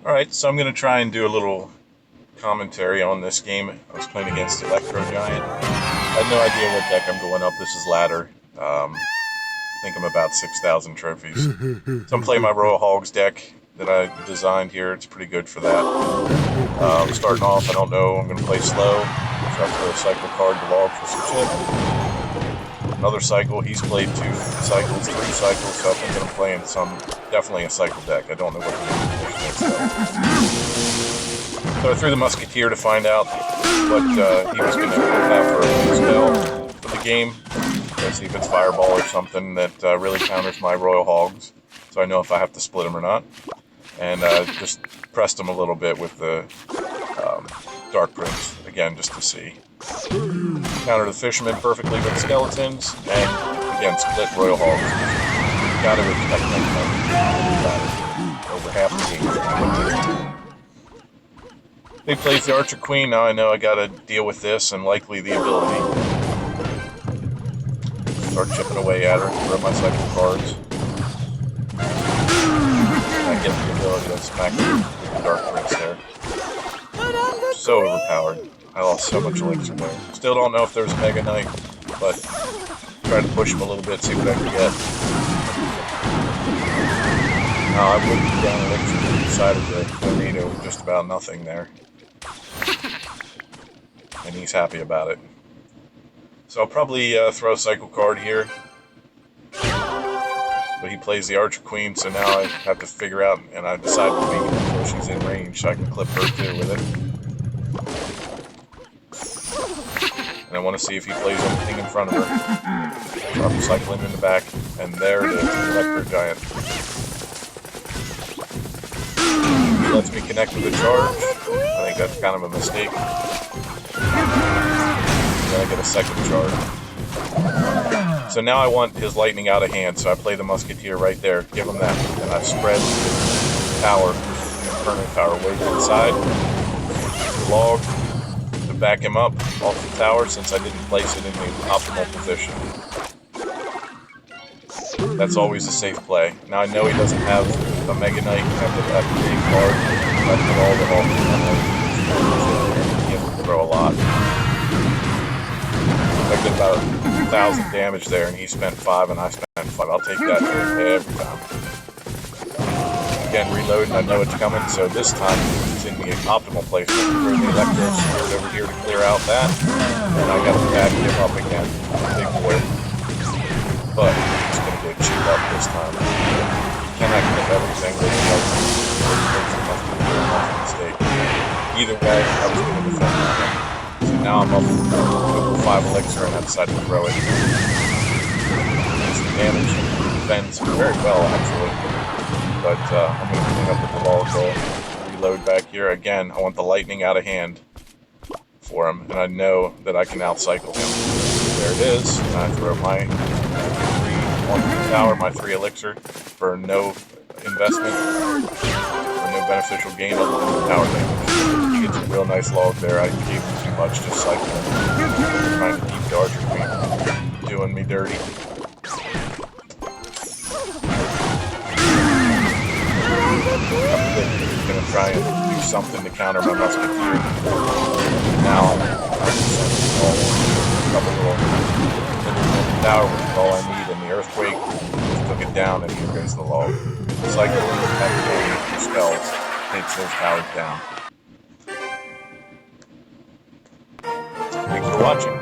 Alright, so I'm going to try and do a little commentary on this game. I was playing against Electro Giant. I had no idea what deck I'm going up. This is ladder. I think I'm about 6,000 trophies. So I'm playing my Royal Hogs deck that I designed here. It's pretty good for that. Starting off, I don't know. I'm going to play slow. So I throw a cycle card to log for some chip. Another cycle. He's played 2 cycles, 3 cycles. So I think that I'm playing definitely a cycle deck. I don't know what the position is though. So I threw the Musketeer to find out what he was going to have for a spell for the game. See if it's Fireball or something that really counters my Royal Hogs, so I know if I have to split them or not. And just pressed them a little bit with the Dark Prince, again, just to see. Counter the Fisherman perfectly with skeletons, and again, split Royal Hogs. Gotta respect that. Over half the game. He plays the Archer Queen. Now I know I gotta deal with this and likely the ability. Start chipping away at her, throw my cycle cards. I get the ability to smack her with the Dark Prince there. So overpowered. I lost so much elixir there. Still don't know if there's a Mega Knight, but try to push him a little bit, see what I can get. No, I wouldn't be down elixir to the side of the tornado with just about nothing there. And he's happy about it. So I'll probably throw a cycle card here. But he plays the Archer Queen, so now I have to figure out, and I decided to make it until she's in range so I can clip her too with it. And I want to see if he plays anything in front of her. So I'm cycling in the back, and there it is, the Electro Giant. He lets me connect with a charge. I think that's kind of a mistake. Then I get a second charge. So now I want his lightning out of hand, so I play the Musketeer right there, give him that, and I spread the tower, the inferno tower, way to the side. Log to back him up off the tower since I didn't place it in the optimal position. That's always a safe play. Now I know he doesn't have a Mega Knight, I have to activate card, I put all the Hogs. He has to throw a lot. I did about 1,000 damage there, and he spent 5, and I spent 5. I'll take that every time. Again, reloading, I know it's coming, so this time it's in the optimal place. Throw the Electro Sword over here to clear out that, and I got to back him up again. Big boy. But he's going to get chewed up this time. You cannot clip everything with the mistake. Either way, I was going to defend that. So now I'm up over 5 elixir and I decided to throw it. It's the damage. Defends very well, actually. But I'm going to clean up with the volatile. Reload back here. Again, I want the lightning out of hand for him. And I know that I can outcycle him. There it is. And I throw my 3 on the tower, my 3 elixir for no investment. For no beneficial gain other than the tower damage. He gets a real nice log there. I gave him too much, just cycling. Trying to keep the Archer Queen doing me dirty. I'm going to try and do something to counter my Musketeer. Now, I'm a couple little tower was all I need, and the Earthquake just took it down, and here goes the log. Cycle activating spells, takes those towers down. Thanks for watching.